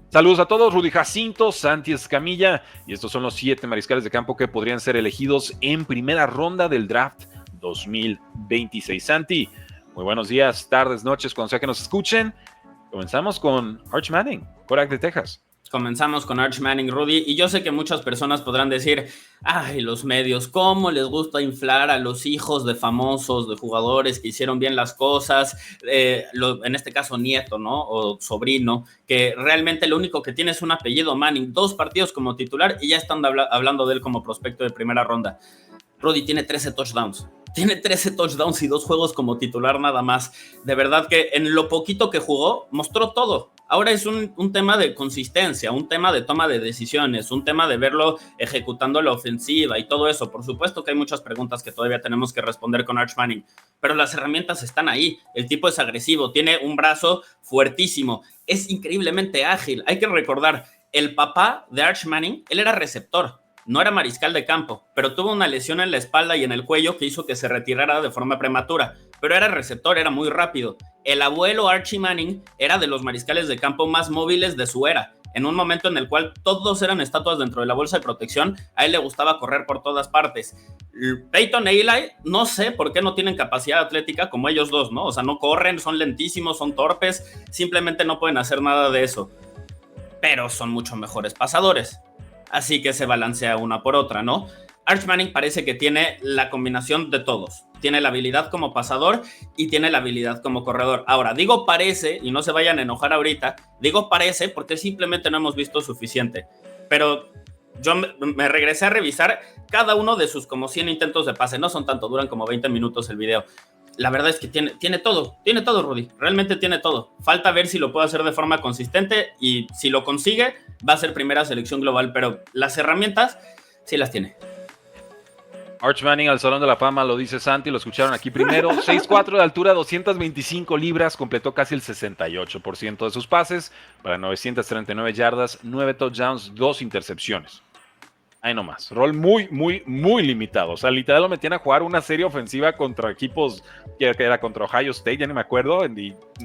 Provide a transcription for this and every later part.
Saludos a todos, Rudy Jacinto, Santi Escamilla, y estos son los 7 mariscales de campo que podrían ser elegidos en primera ronda del draft 2026. Santi, muy buenos días, tardes, noches, cuando sea que nos escuchen. Comenzamos con Arch Manning, quarterback de Texas. Comenzamos con Arch Manning, Rudy, y yo sé que muchas personas podrán decir, ay, los medios, ¿cómo les gusta inflar a los hijos de famosos, de jugadores que hicieron bien las cosas? En este caso, nieto, ¿no? O sobrino, que realmente lo único que tiene es un apellido Manning, 2 partidos como titular y ya están hablando de él como prospecto de primera ronda. Rudy tiene 13 touchdowns. Tiene 13 touchdowns y 2 juegos como titular nada más. De verdad que en lo poquito que jugó, mostró todo. Ahora es un tema de consistencia, un tema de toma de decisiones, un tema de verlo ejecutando la ofensiva y todo eso. Por supuesto que hay muchas preguntas que todavía tenemos que responder con Arch Manning, pero las herramientas están ahí. El tipo es agresivo, tiene un brazo fuertísimo, es increíblemente ágil. Hay que recordar, el papá de Arch Manning, él era receptor. No era mariscal de campo, pero tuvo una lesión en la espalda y en el cuello que hizo que se retirara de forma prematura. Pero era receptor, era muy rápido. El abuelo Archie Manning era de los mariscales de campo más móviles de su era. En un momento en el cual todos eran estatuas dentro de la bolsa de protección, a él le gustaba correr por todas partes. Peyton e Eli, no sé por qué no tienen capacidad atlética como ellos dos, ¿no? O sea, no corren, son lentísimos, son torpes, simplemente no pueden hacer nada de eso. Pero son mucho mejores pasadores. Así que se balancea una por otra, ¿no? Arch Manning parece que tiene la combinación de todos. Tiene la habilidad como pasador y tiene la habilidad como corredor. Ahora, digo parece, y no se vayan a enojar ahorita, digo parece porque simplemente no hemos visto suficiente. Pero yo me regresé a revisar cada uno de sus como 100 intentos de pase. No son tanto, duran como 20 minutos el video. La verdad es que tiene todo, Rudy. Realmente tiene todo. Falta ver si lo puede hacer de forma consistente y si lo consigue, va a ser primera selección global, pero las herramientas sí las tiene. Arch Manning al Salón de la Fama, lo dice Santi, lo escucharon aquí primero. 6'4" de altura, 225 libras, completó casi el 68% de sus pases para 939 yardas, 9 touchdowns, 2 intercepciones. Ahí nomás, rol muy limitado. O sea, literal lo metían a jugar una serie ofensiva contra equipos que era contra Ohio State, ya ni me acuerdo.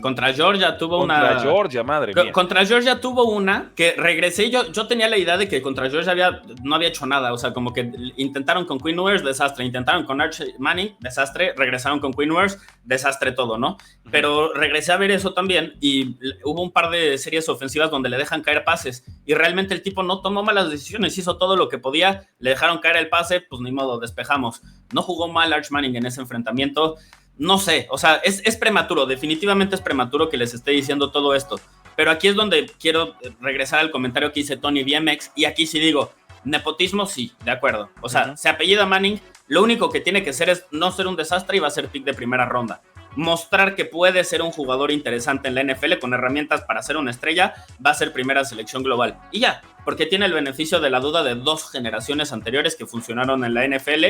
Contra Georgia tuvo una... Contra Georgia, madre mía. Contra Georgia tuvo una que regresé. Yo tenía la idea de que contra Georgia no había hecho nada. O sea, como que intentaron con Quinn Ewers, desastre. Intentaron con Arch Manning, desastre. Regresaron con Quinn Ewers, desastre todo, ¿no? Pero regresé a ver eso también y hubo un par de series ofensivas donde le dejan caer pases y realmente el tipo no tomó malas decisiones, hizo todo lo que podía, le dejaron caer el pase, pues ni modo, despejamos. No jugó mal Arch Manning en ese enfrentamiento. No sé, o sea, es prematuro, definitivamente es prematuro que les esté diciendo todo esto, pero aquí es donde quiero regresar al comentario que hice Tony BMX, y aquí sí digo, nepotismo sí, de acuerdo, o sea, se apellida Manning, lo único que tiene que ser es no ser un desastre y va a ser pick de primera ronda, mostrar que puede ser un jugador interesante en la NFL con herramientas para ser una estrella, va a ser primera selección global, y ya, porque tiene el beneficio de la duda de 2 generaciones anteriores que funcionaron en la NFL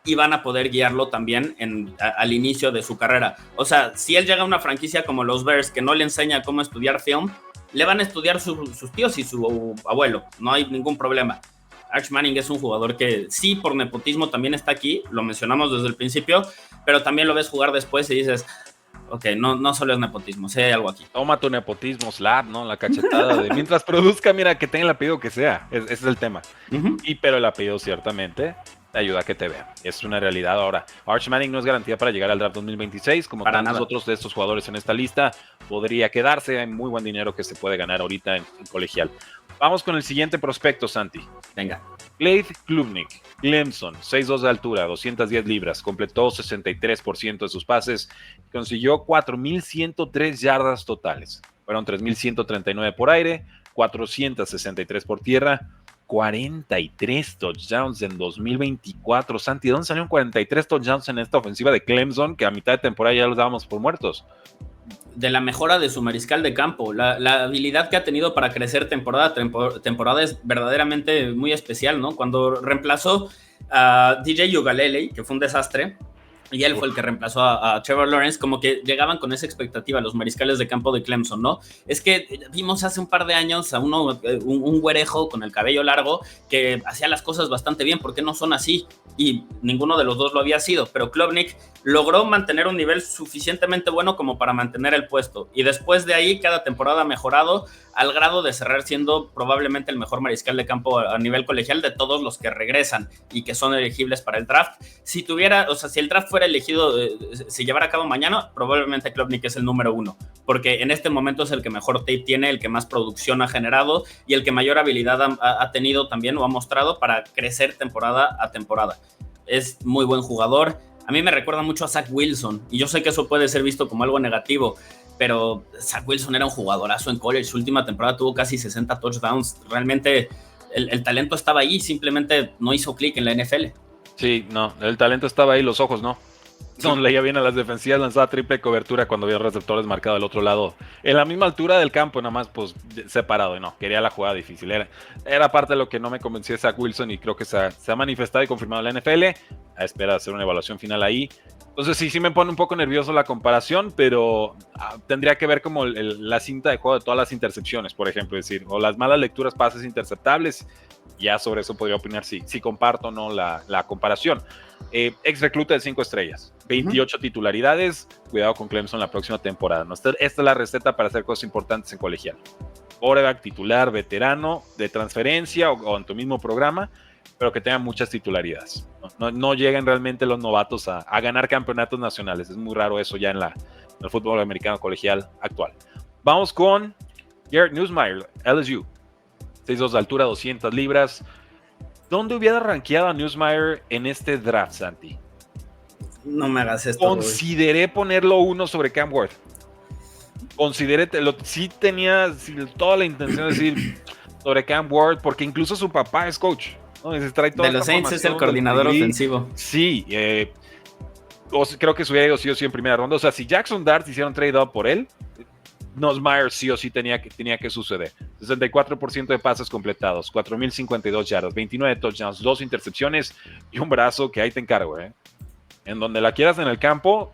y van a poder guiarlo también al inicio de su carrera. O sea, si él llega a una franquicia como los Bears que no le enseña cómo estudiar film, le van a estudiar sus tíos y su abuelo, no hay ningún problema. Arch Manning es un jugador que sí, por nepotismo también está aquí, lo mencionamos desde el principio, pero también lo ves jugar después y dices, ok, no solo es nepotismo, sí hay algo aquí. Toma tu nepotismo, slap, ¿no? La cachetada de mientras produzca, mira, que tenga el apellido que sea, ese es el tema. Pero el apellido ciertamente te ayuda a que te vean. Es una realidad ahora. Arch Manning no es garantía para llegar al draft 2026, como para tantos otros de estos jugadores en esta lista. Podría quedarse, hay muy buen dinero que se puede ganar ahorita en colegial. Vamos con el siguiente prospecto, Santi. Venga. Clyde Klubnik, Clemson, 6'2" de altura, 210 libras, completó 63% de sus pases, consiguió 4,103 yardas totales. Fueron 3,139 por aire, 463 por tierra, 43 touchdowns en 2024. Santi, ¿de dónde salieron 43 touchdowns en esta ofensiva de Clemson que a mitad de temporada ya los dábamos por muertos? De la mejora de su mariscal de campo, la habilidad que ha tenido para crecer temporada es verdaderamente muy especial, ¿no? Cuando reemplazó a DJ Uiagalelei, que fue un desastre, y él fue el que reemplazó a Trevor Lawrence, como que llegaban con esa expectativa los mariscales de campo de Clemson, ¿no? Es que vimos hace un par de años a un güerejo con el cabello largo que hacía las cosas bastante bien, ¿por qué no son así? Y ninguno de los dos lo había sido, pero Klubnik logró mantener un nivel suficientemente bueno como para mantener el puesto, y después de ahí cada temporada ha mejorado al grado de cerrar siendo probablemente el mejor mariscal de campo a nivel colegial de todos los que regresan y que son elegibles para el draft. Si el draft fuera elegido, se llevara a cabo mañana, probablemente Klubnik es el número 1, porque en este momento es el que mejor tape tiene, el que más producción ha generado y el que mayor habilidad ha tenido también o ha mostrado para crecer temporada a temporada. Es muy buen jugador. A mí me recuerda mucho a Zach Wilson, y yo sé que eso puede ser visto como algo negativo, pero Zach Wilson era un jugadorazo en college. Su última temporada tuvo casi 60 touchdowns. Realmente el talento estaba ahí, simplemente no hizo clic en la NFL. Sí, no, el talento estaba ahí, los ojos no. No leía bien a las defensivas, lanzaba triple cobertura cuando había receptores marcados del otro lado, en la misma altura del campo, nada más pues separado, y no, quería la jugada difícil, era parte de lo que no me convencía de Zach Wilson, y creo que se ha manifestado y confirmado en la NFL, a espera de hacer una evaluación final ahí. Entonces sí me pone un poco nervioso la comparación, pero tendría que ver como la cinta de juego de todas las intercepciones, por ejemplo, es decir, o las malas lecturas, pases interceptables. Ya sobre eso podría opinar si comparto o no la comparación. Ex recluta de 5 estrellas, 28 titularidades. Cuidado con Clemson la próxima temporada, ¿no? Esta es la receta para hacer cosas importantes en colegial. Quarterback titular, veterano, de transferencia o en tu mismo programa, pero que tengan muchas titularidades. No llegan realmente los novatos a ganar campeonatos nacionales. Es muy raro eso ya en el fútbol americano colegial actual. Vamos con Garrett Nussmeier, LSU. 6'2 de altura, 200 libras. ¿Dónde hubiera rankeado a Nussmeier en este draft, Santi? No me hagas esto. Consideré ponerlo 1 sobre Cam Ward. Sí tenía toda la intención de decir sobre Cam Ward, porque incluso su papá es coach, ¿no? De los Saints es el coordinador ofensivo. Sí, creo que se hubiera ido sí o sí en primera ronda. O sea, si Jackson Dart hicieron trade-up por él, Nussmeier sí o sí tenía que suceder. 64% de pases completados, 4,052 yardas, 29 touchdowns, 2 intercepciones y un brazo que ahí te encargo, ¿eh? En donde la quieras en el campo,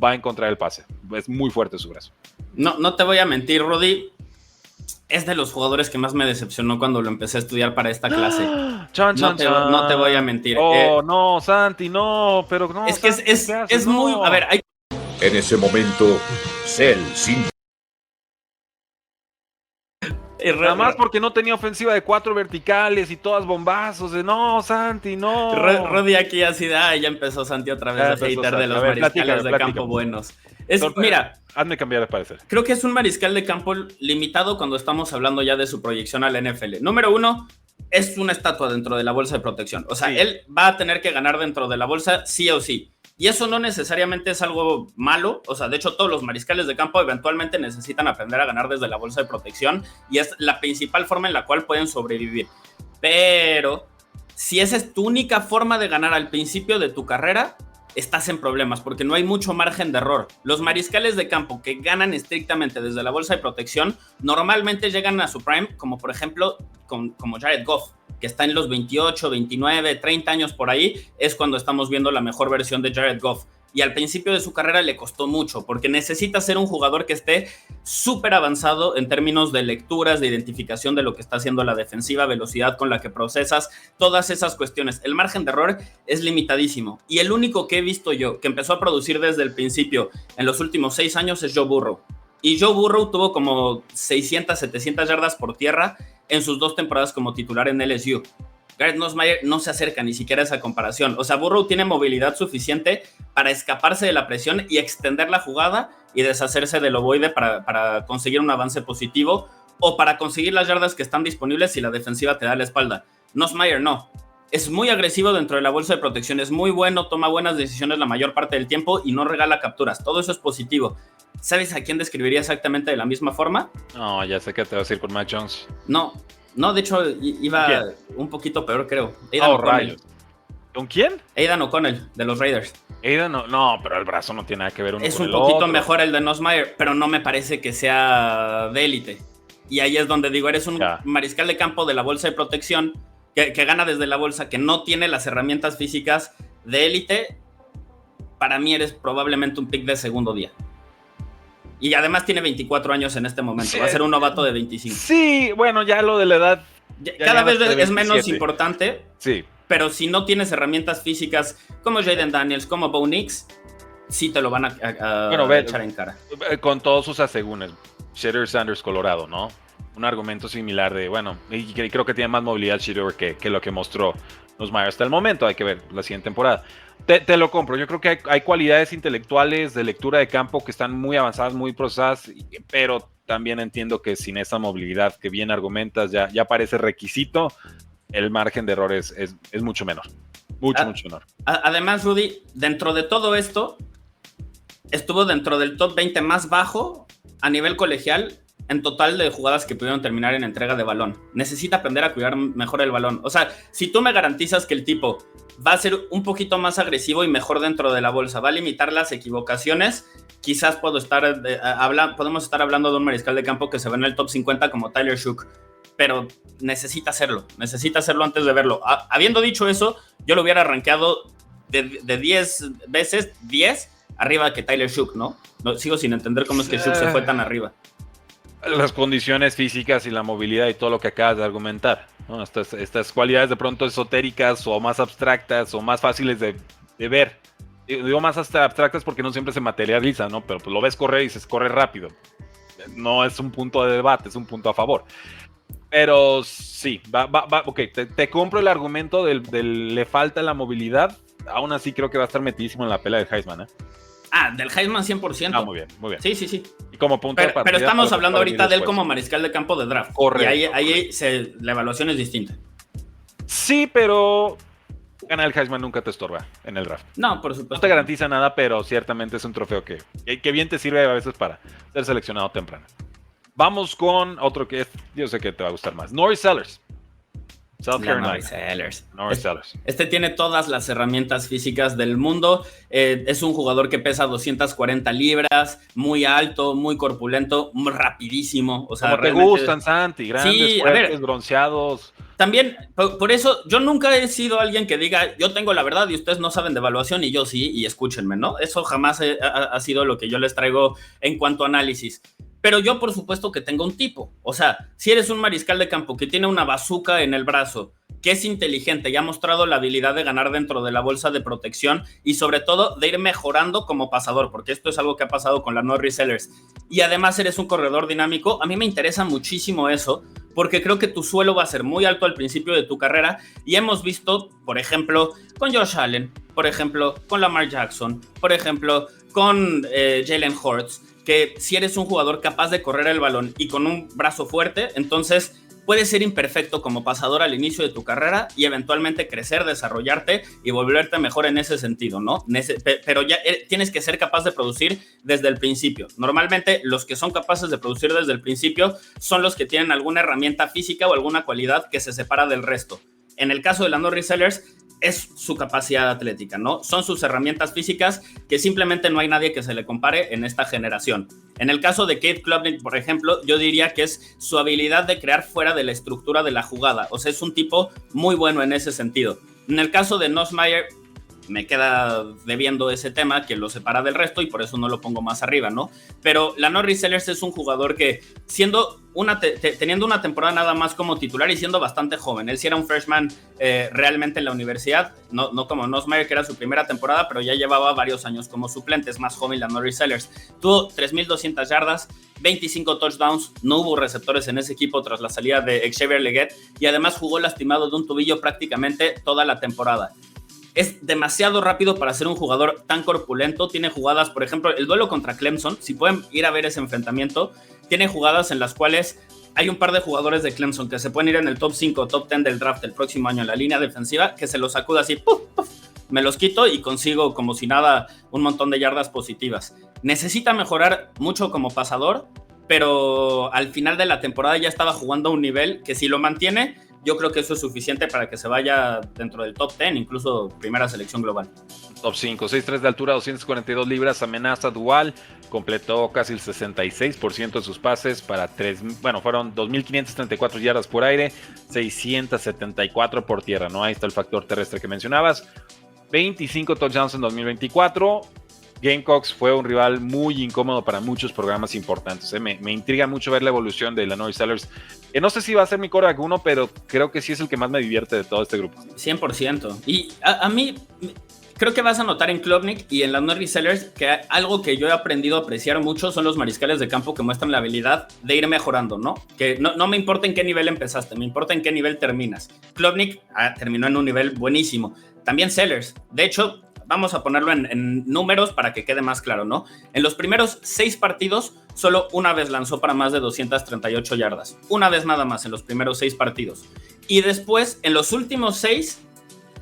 va a encontrar el pase. Es muy fuerte su brazo. No te voy a mentir, Rudy. Es de los jugadores que más me decepcionó cuando lo empecé a estudiar para esta clase. No te voy a mentir. No, Santi, no, pero no. Es que Santi, es muy... A ver, En ese momento, Cell sin... Nada más porque no tenía ofensiva de 4 verticales y todas bombazos. No, Santi, no. Rudy aquí así ya empezó Santi otra vez a hater de los mariscales de campo buenos. Mira, hazme cambiar de parecer. Creo que es un mariscal de campo limitado cuando estamos hablando ya de su proyección a la NFL. Número 1, es una estatua dentro de la bolsa de protección. O sea, sí, él va a tener que ganar dentro de la bolsa sí o sí. Y eso no necesariamente es algo malo. O sea, de hecho, todos los mariscales de campo eventualmente necesitan aprender a ganar desde la bolsa de protección, y es la principal forma en la cual pueden sobrevivir. Pero si esa es tu única forma de ganar al principio de tu carrera, estás en problemas porque no hay mucho margen de error. Los mariscales de campo que ganan estrictamente desde la bolsa de protección normalmente llegan a su prime, como por ejemplo como Jared Goff, que está en los 28, 29, 30 años por ahí, es cuando estamos viendo la mejor versión de Jared Goff. Y al principio de su carrera le costó mucho, porque necesita ser un jugador que esté súper avanzado en términos de lecturas, de identificación de lo que está haciendo la defensiva, velocidad con la que procesas, todas esas cuestiones. El margen de error es limitadísimo. Y el único que he visto yo que empezó a producir desde el principio en los últimos 6 años es Joe Burrow. Y Joe Burrow tuvo como 600, 700 yardas por tierra en sus 2 temporadas como titular en LSU. Garrett Nussmeier no se acerca ni siquiera a esa comparación. O sea, Burrow tiene movilidad suficiente para escaparse de la presión y extender la jugada y deshacerse del ovoide para conseguir un avance positivo, o para conseguir las yardas que están disponibles si la defensiva te da la espalda. Nussmeier no. Es muy agresivo dentro de la bolsa de protección, es muy bueno, toma buenas decisiones la mayor parte del tiempo y no regala capturas. Todo eso es positivo. ¿Sabes a quién describiría exactamente de la misma forma? No, ya sé qué te vas a ir con Mac Jones. No, de hecho iba un poquito peor, creo. Aidan O'Connell. ¿Con quién? Aidan O'Connell, de los Raiders. No, pero el brazo no tiene nada que ver uno es con un el poquito otro. Mejor el de Nussmeier, pero no me parece que sea de élite. Y ahí es donde digo, eres un mariscal de campo de la bolsa de protección que gana desde la bolsa, que no tiene las herramientas físicas de élite, para mí eres probablemente un pick de segundo día. Y además tiene 24 años en este momento. Sí, va a ser un novato de 25. Sí, bueno, ya lo de la edad... Cada vez es menos importante. Sí. Pero si no tienes herramientas físicas como Jaden Daniels, como Bo Nix, sí te lo van a echar en cara. Con todos sus asegúnes. Shedeur Sanders, Colorado, ¿no? Un argumento similar de, bueno, y creo que tiene más movilidad Shedeur que lo que mostró Nussmeier hasta el momento. Hay que ver la siguiente temporada. Te lo compro. Yo creo que hay cualidades intelectuales de lectura de campo que están muy avanzadas, muy procesadas, pero también entiendo que sin esa movilidad que bien argumentas ya parece requisito, el margen de errores es mucho menor. Mucho menor. Además, Rudy, dentro de todo esto, estuvo dentro del top 20 más bajo a nivel colegial en total de jugadas que pudieron terminar en entrega de balón. Necesita aprender a cuidar mejor el balón. O sea, si tú me garantizas que el tipo va a ser un poquito más agresivo y mejor dentro de la bolsa, va a limitar las equivocaciones, quizás podemos estar hablando de un mariscal de campo que se ve en el top 50 como Tyler Shough, pero necesita hacerlo antes de verlo. Habiendo dicho eso, yo lo hubiera rankeado de 10 veces, 10 arriba que Tyler Shough, ¿no? Sigo sin entender cómo es que Shough se fue tan arriba. Las condiciones físicas y la movilidad y todo lo que acabas de argumentar, ¿no? Estas cualidades de pronto esotéricas o más abstractas o más fáciles de ver. Digo más hasta abstractas porque no siempre se materializan, ¿no? Pero pues lo ves correr y dices, corre rápido. No es un punto de debate, es un punto a favor. Pero sí, ok, te compro el argumento del le falta la movilidad. Aún así creo que va a estar metidísimo en la pelea del Heisman, ¿eh? Del Heisman 100%. Ah, muy bien, muy bien. Sí. Y como punto de partida, pero estamos hablando ahorita de él como mariscal de campo de draft. Correcto. Y ahí la evaluación es distinta. Sí, pero ganar el Heisman nunca te estorba en el draft. No, por supuesto. No te garantiza nada, pero ciertamente es un trofeo que bien te sirve a veces para ser seleccionado temprano. Vamos con otro que yo sé que te va a gustar más. Norris Sellers. South Carolina. Norris Sellers. Este tiene todas las herramientas físicas del mundo. Es un jugador que pesa 240 libras, muy alto, muy corpulento, muy rapidísimo. O sea, como te gustan, Santi, grandes, sí, fuertes, bronceados. También, por eso, yo nunca he sido alguien que diga, yo tengo la verdad y ustedes no saben de evaluación y yo sí, y escúchenme, ¿no? Eso jamás ha sido lo que yo les traigo en cuanto a análisis. Pero yo, por supuesto, que tengo un tipo. O sea, si eres un mariscal de campo que tiene una bazooka en el brazo, que es inteligente y ha mostrado la habilidad de ganar dentro de la bolsa de protección y sobre todo de ir mejorando como pasador, porque esto es algo que ha pasado con la Norris Sellers. Y además eres un corredor dinámico. A mí me interesa muchísimo eso, porque creo que tu suelo va a ser muy alto al principio de tu carrera y hemos visto, por ejemplo, con Josh Allen, por ejemplo, con Lamar Jackson, por ejemplo, con Jalen Hurts, que si eres un jugador capaz de correr el balón y con un brazo fuerte, entonces puedes ser imperfecto como pasador al inicio de tu carrera y eventualmente crecer, desarrollarte y volverte mejor en ese sentido, ¿no? Pero ya tienes que ser capaz de producir desde el principio. Normalmente los que son capaces de producir desde el principio son los que tienen alguna herramienta física o alguna cualidad que se separa del resto. En el caso de la Norris Sellers, es su capacidad atlética, ¿no? Son sus herramientas físicas que simplemente no hay nadie que se le compare en esta generación. En el caso de Cade Klubnik, por ejemplo, yo diría que es su habilidad de crear fuera de la estructura de la jugada. O sea, es un tipo muy bueno en ese sentido. En el caso de Nussmeier, me queda debiendo ese tema que lo separa del resto y por eso no lo pongo más arriba, ¿no? Pero la Norris Sellers es un jugador que teniendo una temporada nada más como titular y siendo bastante joven, él sí era un freshman realmente en la universidad, no como Nussmeier que era su primera temporada, pero ya llevaba varios años como suplente, es más joven la Norris Sellers. Tuvo 3,200 yardas, 25 touchdowns, no hubo receptores en ese equipo tras la salida de Xavier Legette y además jugó lastimado de un tobillo prácticamente toda la temporada. Es demasiado rápido para ser un jugador tan corpulento. Tiene jugadas, por ejemplo, el duelo contra Clemson. Si pueden ir a ver ese enfrentamiento, tiene jugadas en las cuales hay un par de jugadores de Clemson que se pueden ir en el top 5 o top 10 del draft el próximo año en la línea defensiva, que se los sacuda así, ¡puf, puf! Me los quito y consigo como si nada un montón de yardas positivas. Necesita mejorar mucho como pasador, pero al final de la temporada ya estaba jugando a un nivel que si lo mantiene, yo creo que eso es suficiente para que se vaya dentro del top 10, incluso primera selección global. Top 5, 6'3 de altura, 242 libras, amenaza dual, completó casi el 66% de sus pases para fueron 2.534 yardas por aire, 674 por tierra, ¿no? Ahí está el factor terrestre que mencionabas. 25 touchdowns en 2024. Gamecocks fue un rival muy incómodo para muchos programas importantes. Me intriga mucho ver la evolución de Illinois Sellers. No sé si va a ser mi quarterback 1, pero creo que sí es el que más me divierte de todo este grupo. 100%. Y a mí creo que vas a notar en Klubnik y en la Illinois Sellers que algo que yo he aprendido a apreciar mucho son los mariscales de campo que muestran la habilidad de ir mejorando, ¿no? Que no me importa en qué nivel empezaste, me importa en qué nivel terminas. Klubnik terminó en un nivel buenísimo. También Sellers. De hecho, vamos a ponerlo en números para que quede más claro, ¿no? En los primeros 6 partidos, solo una vez lanzó para más de 238 yardas. Una vez nada más en los primeros 6 partidos. Y después, en los últimos 6,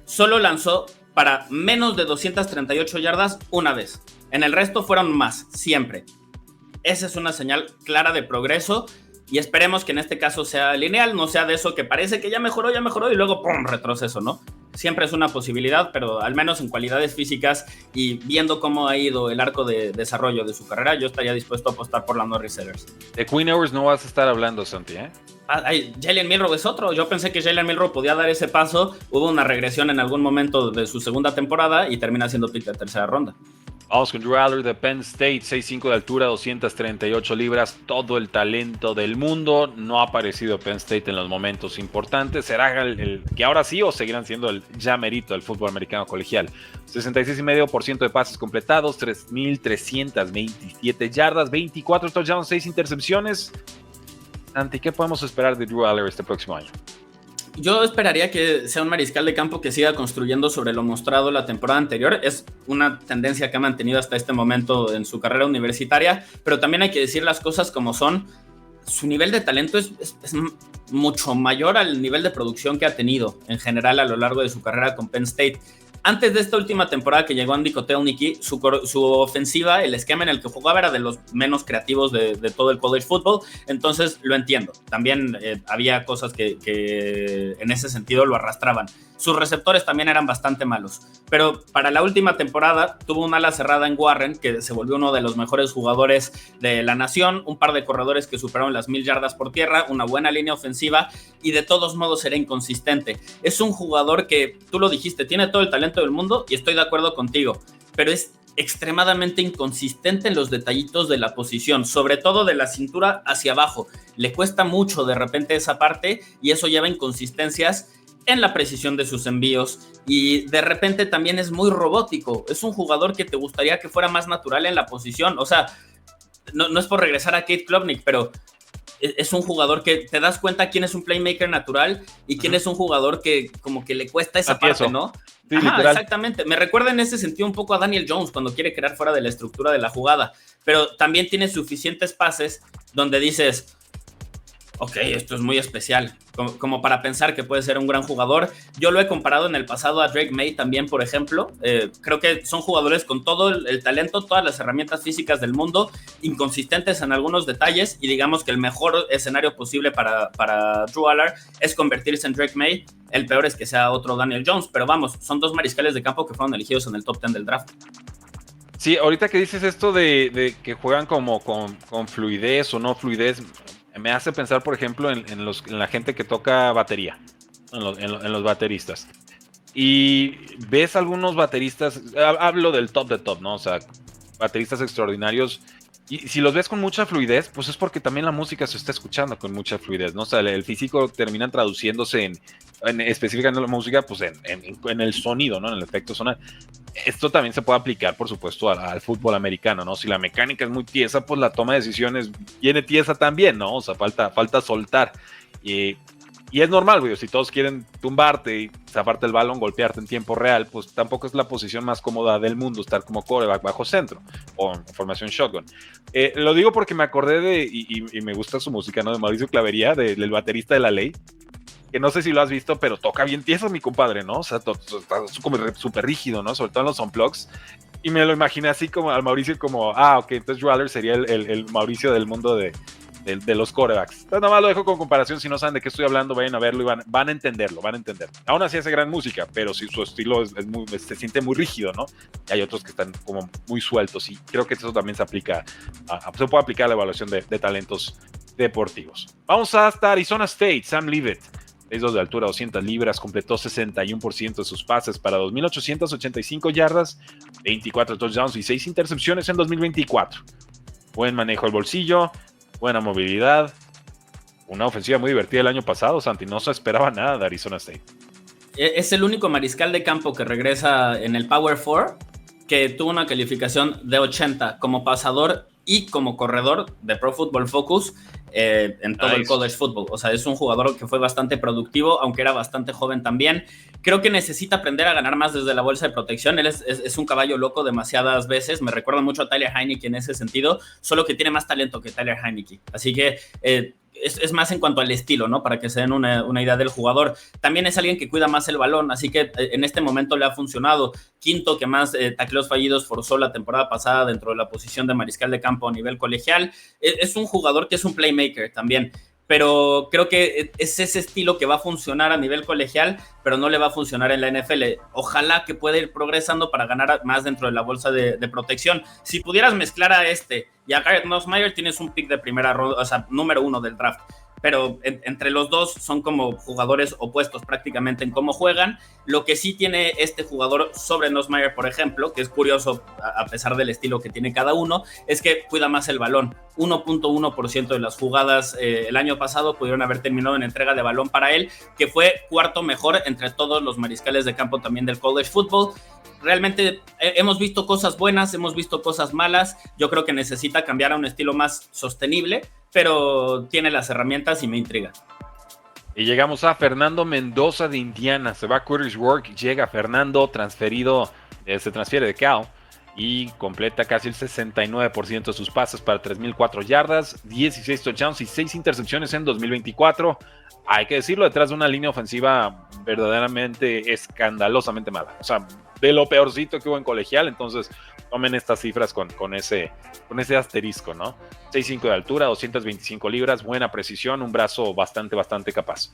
solo lanzó para menos de 238 yardas una vez. En el resto fueron más, siempre. Esa es una señal clara de progreso y esperemos que en este caso sea lineal, no sea de eso que parece que ya mejoró y luego ¡pum!, retroceso, ¿no? Siempre es una posibilidad, pero al menos en cualidades físicas y viendo cómo ha ido el arco de desarrollo de su carrera, yo estaría dispuesto a apostar por la Norris Sellers. De Quinn Ewers no vas a estar hablando, Santi, ¿eh? Jalen Milroe es otro. Yo pensé que Jalen Milroe podía dar ese paso. Hubo una regresión en algún momento de su segunda temporada y termina siendo pick de tercera ronda. Vamos con Drew Aller de Penn State, 6'5 de altura, 238 libras, todo el talento del mundo. No ha aparecido Penn State en los momentos importantes. ¿Será el que ahora sí o seguirán siendo el ya merito del fútbol americano colegial? 66,5% de pases completados, 3,327 yardas, 24 touchdowns, 6 intercepciones. Santi, ¿qué podemos esperar de Drew Aller este próximo año? Yo esperaría que sea un mariscal de campo que siga construyendo sobre lo mostrado la temporada anterior. Es una tendencia que ha mantenido hasta este momento en su carrera universitaria, pero también hay que decir las cosas como son. Su nivel de talento es mucho mayor al nivel de producción que ha tenido en general a lo largo de su carrera con Penn State. Antes de esta última temporada que llegó Andy Kotelnicki, su ofensiva, el esquema en el que jugaba era de los menos creativos de todo el college football, entonces lo entiendo. También había cosas que en ese sentido lo arrastraban. Sus receptores también eran bastante malos, pero para la última temporada tuvo un ala cerrada en Warren, que se volvió uno de los mejores jugadores de la nación, un par de corredores que superaron las 1,000 yardas por tierra, una buena línea ofensiva y de todos modos era inconsistente. Es un jugador que, tú lo dijiste, tiene todo el talento del mundo y estoy de acuerdo contigo, pero es extremadamente inconsistente en los detallitos de la posición, sobre todo de la cintura hacia abajo. Le cuesta mucho de repente esa parte y eso lleva inconsistencias en la precisión de sus envíos y de repente también es muy robótico. Es un jugador que te gustaría que fuera más natural en la posición. O sea, no es por regresar a Cade Klubnik, pero es un jugador que te das cuenta quién es un playmaker natural y quién es un jugador que como que le cuesta esa parte, ¿no? Sí, ajá, exactamente. Me recuerda en ese sentido un poco a Daniel Jones cuando quiere crear fuera de la estructura de la jugada, pero también tiene suficientes pases donde dices, ok, esto es muy especial, como para pensar que puede ser un gran jugador. Yo lo he comparado en el pasado a Drake May también, por ejemplo. Creo que son jugadores con todo el talento, todas las herramientas físicas del mundo, inconsistentes en algunos detalles, y digamos que el mejor escenario posible para Drew Aller es convertirse en Drake May. El peor es que sea otro Daniel Jones, pero vamos, son dos mariscales de campo que fueron elegidos en el top 10 del draft. Sí, ahorita que dices esto de que juegan como con fluidez o no fluidez, me hace pensar, por ejemplo, en la gente que toca batería, en los bateristas. Y ves algunos bateristas, hablo del top de top, ¿no? O sea, bateristas extraordinarios. Y si los ves con mucha fluidez, pues es porque también la música se está escuchando con mucha fluidez, ¿no? O sea, el físico termina traduciéndose en específicamente la música, pues en el sonido, ¿no? En el efecto sonoro. Esto también se puede aplicar, por supuesto, al fútbol americano, ¿no? Si la mecánica es muy tiesa, pues la toma de decisiones viene tiesa también, ¿no? O sea, falta soltar. Y es normal, güey, si todos quieren tumbarte y zafarte el balón, golpearte en tiempo real, pues tampoco es la posición más cómoda del mundo estar como quarterback bajo centro o en formación shotgun. Lo digo porque me acordé y me gusta su música, ¿no? De Mauricio Clavería, del baterista de La Ley, que no sé si lo has visto, pero toca bien tieso mi compadre, ¿no? O sea, está como súper rígido, ¿no? Sobre todo en los unplugs. Y me lo imaginé así como al Mauricio como, ok, entonces Drew Aller sería el Mauricio del mundo de los quarterbacks. Entonces, nada más lo dejo con comparación. Si no saben de qué estoy hablando, vayan a verlo y van a entenderlo, Aún así hace gran música, pero sí, su estilo se siente muy rígido, ¿no? Y hay otros que están como muy sueltos y creo que eso también se aplica, se puede aplicar a la evaluación de talentos deportivos. Vamos hasta Arizona State, Sam Leavitt. 6'2" de altura, 200 libras, completó 61% de sus pases para 2,885 yardas, 24 touchdowns y 6 intercepciones en 2024. Buen manejo del bolsillo, buena movilidad, una ofensiva muy divertida el año pasado, Santi, no se esperaba nada de Arizona State. Es el único mariscal de campo que regresa en el Power 4 que tuvo una calificación de 80 como pasador y como corredor de Pro Football Focus en todo el college football. O sea, es un jugador que fue bastante productivo, aunque era bastante joven también. Creo que necesita aprender a ganar más desde la bolsa de protección. Él es un caballo loco demasiadas veces. Me recuerda mucho a Tyler Heinicke en ese sentido, solo que tiene más talento que Tyler Heinicke. Así que es más en cuanto al estilo, ¿no? Para que se den una idea del jugador. También es alguien que cuida más el balón, así que en este momento le ha funcionado. Quinto que más tacleos fallidos forzó la temporada pasada dentro de la posición de mariscal de campo a nivel colegial. Es un jugador que es un playmaker también, pero creo que es ese estilo que va a funcionar a nivel colegial, pero no le va a funcionar en la NFL. Ojalá que pueda ir progresando para ganar más dentro de la bolsa de protección. Si pudieras mezclar a y a Garrett Nussmeier, tienes un pick de primera ronda, o sea, número 1 del draft. Pero entre los dos son como jugadores opuestos prácticamente en cómo juegan. Lo que sí tiene este jugador sobre Nussmeier, por ejemplo, que es curioso a pesar del estilo que tiene cada uno, es que cuida más el balón. 1.1% de las jugadas el año pasado pudieron haber terminado en entrega de balón para él, que fue cuarto mejor entre todos los mariscales de campo también del college football. Realmente hemos visto cosas buenas, hemos visto cosas malas. Yo creo que necesita cambiar a un estilo más sostenible, pero tiene las herramientas y me intriga. Y llegamos a Fernando Mendoza de Indiana. Se va a Curtis Rourke, llega Fernando, se transfiere de Cal y completa casi el 69% de sus pases para 3,004 yardas, 16 touchdowns y 6 intercepciones en 2024. Hay que decirlo, detrás de una línea ofensiva verdaderamente escandalosamente mala. O sea, de lo peorcito que hubo en colegial, entonces tomen estas cifras con ese asterisco, ¿no? 6'5" de altura, 225 libras, buena precisión, un brazo bastante capaz.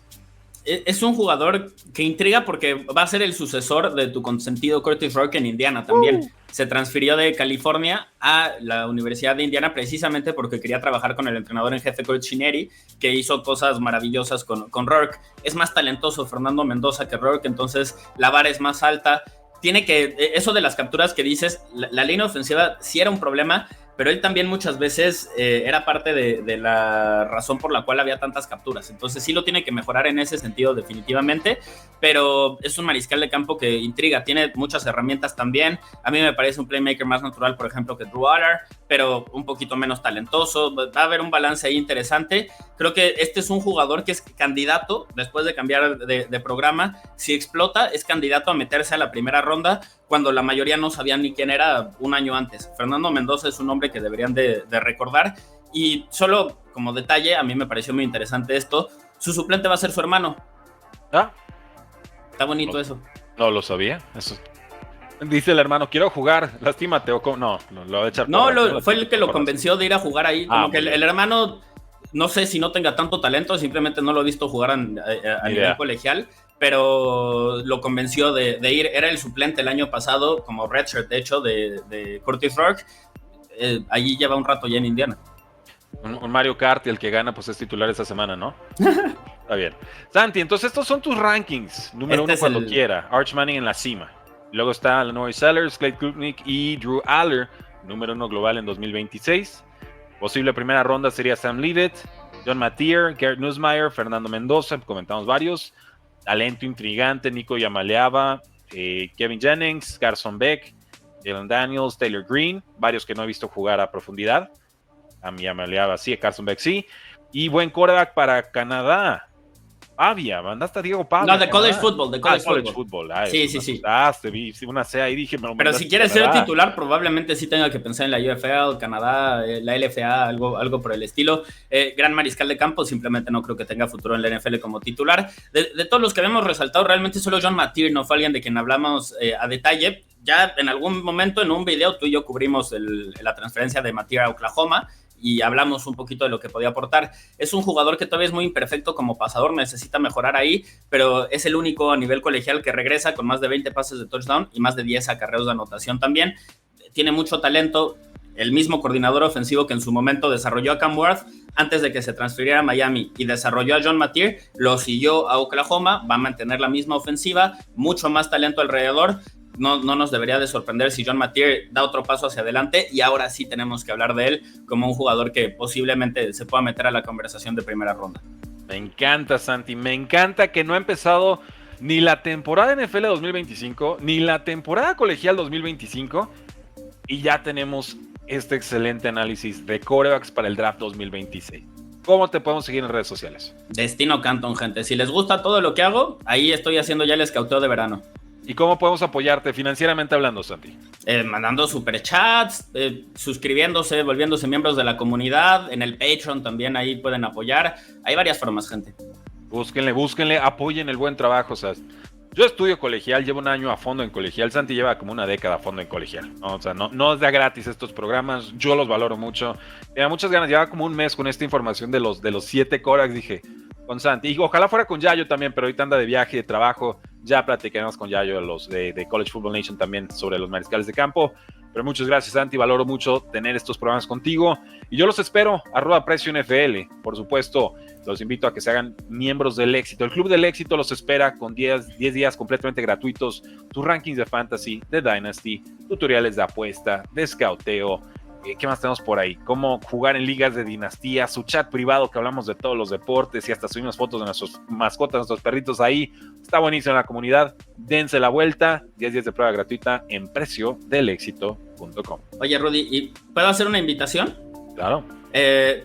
Es un jugador que intriga porque va a ser el sucesor de tu consentido Curtis Rourke en Indiana también. Se transfirió de California a la Universidad de Indiana precisamente porque quería trabajar con el entrenador en jefe Coach Chineri, que hizo cosas maravillosas con Rourke. Es más talentoso Fernando Mendoza que Rourke, entonces la vara es más alta. Tiene que, eso de las capturas que dices, la línea ofensiva sí era un problema, pero él también muchas veces era parte de la razón por la cual había tantas capturas. Entonces sí lo tiene que mejorar en ese sentido definitivamente, pero es un mariscal de campo que intriga, tiene muchas herramientas también. A mí me parece un playmaker más natural, por ejemplo, que Drew Aller, pero un poquito menos talentoso. Va a haber un balance ahí interesante. Creo que este es un jugador que es candidato, después de cambiar de programa, si explota, es candidato a meterse a la primera ronda, cuando la mayoría no sabían ni quién era un año antes. Fernando Mendoza es un hombre que deberían de recordar, y solo como detalle, a mí me pareció muy interesante esto, su suplente va a ser su hermano. ¿Ah? Está bonito eso. No lo sabía, eso. Dice el hermano, quiero jugar, lastímate, o no, lo va a echar. No, fue el que lo convenció de ir a jugar ahí, como que el hermano, no sé si no tenga tanto talento, simplemente no lo he visto jugar a nivel colegial, pero lo convenció de ir. Era el suplente el año pasado, como redshirt, de hecho, de Curtis Rourke. Allí lleva un rato ya en Indiana. Un Mario Kart, y el que gana pues es titular esta semana, ¿no? Está bien. Santi, entonces estos son tus rankings. Número 1 cuando quiera. Arch Manning en la cima. Luego está Lenoir Sellers, Clay Klubnik y Drew Aller. Número 1 global en 2026. Posible primera ronda sería Sam Leavitt, John Matier, Garrett Nussmeier, Fernando Mendoza, comentamos varios. Talento intrigante, Nico Yamaleava, Kevin Jennings, Carson Beck, Jalen Daniels, Taylor Green, varios que no he visto jugar a profundidad. A mi Yamaleava sí, a Carson Beck sí. Y buen quarterback para Canadá. Pavia, mandaste a Diego Pavia. No, de college football, de college football. Sí. Vi una C ahí, dije, pero si quieres ser titular, probablemente sí tenga que pensar en la UFL, Canadá, la LFA, algo por el estilo. Gran mariscal de campo, simplemente no creo que tenga futuro en la NFL como titular. De todos los que habíamos resaltado, realmente solo John Matier no fue alguien de quien hablamos a detalle. Ya en algún momento en un video tú y yo cubrimos la transferencia de Matier a Oklahoma y hablamos un poquito de lo que podía aportar. Es un jugador que todavía es muy imperfecto como pasador, necesita mejorar ahí, pero es el único a nivel colegial que regresa con más de 20 pases de touchdown y más de 10 acarreos de anotación también. Tiene mucho talento. el mismo coordinador ofensivo que en su momento desarrolló a Cam Ward antes de que se transfiriera a Miami y desarrolló a John Mateer, lo siguió a Oklahoma, va a mantener la misma ofensiva, mucho más talento alrededor. No nos debería de sorprender si John Mateer da otro paso hacia adelante, y ahora sí tenemos que hablar de él como un jugador que posiblemente se pueda meter a la conversación de primera ronda. Me encanta, Santi, me encanta que no ha empezado ni la temporada NFL 2025, ni la temporada colegial 2025, y ya tenemos este excelente análisis de quarterbacks para el draft 2026. ¿Cómo te podemos seguir en redes sociales? Destino Canton, gente. Si les gusta todo lo que hago, ahí estoy haciendo ya el escauteo de verano. ¿Y cómo podemos apoyarte financieramente hablando, Santi? Mandando superchats, suscribiéndose, volviéndose miembros de la comunidad, en el Patreon también ahí pueden apoyar. Hay varias formas, gente. Búsquenle, apoyen el buen trabajo. O sea, yo estudio colegial, llevo un año a fondo en colegial, Santi lleva como una década a fondo en colegial, ¿no? O sea, no es de gratis estos programas, yo los valoro mucho. Tenía muchas ganas, llevaba como un mes con esta información de los 7 quarterbacks, dije, con Santi, y ojalá fuera con Yayo también, pero ahorita anda de viaje, de trabajo, ya platicaremos con Yayo, los de College Football Nation también, sobre los mariscales de campo. Pero muchas gracias, Santi, valoro mucho tener estos programas contigo, y yo los espero, @PrecioNFL, por supuesto. Los invito a que se hagan miembros del éxito. El Club del Éxito los espera con 10 días completamente gratuitos. Tus rankings de fantasy, de Dynasty, tutoriales de apuesta, de escauteo. ¿Qué más tenemos por ahí? Cómo jugar en ligas de dinastía, su chat privado que hablamos de todos los deportes y hasta subimos fotos de nuestros mascotas, nuestros perritos ahí. Está buenísimo la comunidad. Dense la vuelta. 10 días de prueba gratuita en PrecioDelExito.com. Oye, Rudy, ¿y puedo hacer una invitación? Claro.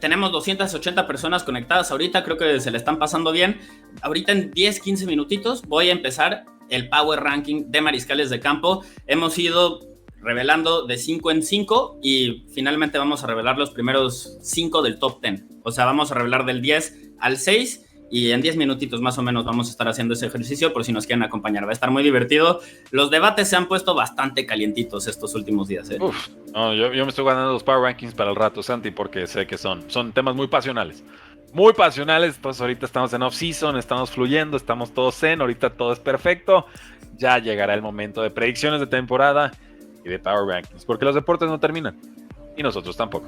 Tenemos 280 personas conectadas ahorita, creo que se le están pasando bien. Ahorita en 10-15 minutitos voy a empezar el Power Ranking de mariscales de campo. Hemos ido revelando de 5 en 5 y finalmente vamos a revelar los primeros 5 del top 10. O sea, vamos a revelar del 10 al 6 y en 10 minutitos más o menos vamos a estar haciendo ese ejercicio por si nos quieren acompañar. Va a estar muy divertido. Los debates se han puesto bastante calientitos estos últimos días. Uf, no, yo me estoy ganando los Power Rankings para el rato, Santi, porque sé que son temas muy pasionales. Muy pasionales, pues ahorita estamos en off-season, estamos fluyendo, estamos todos ahorita todo es perfecto. Ya llegará el momento de predicciones de temporada y de Power Rankings, porque los deportes no terminan y nosotros tampoco.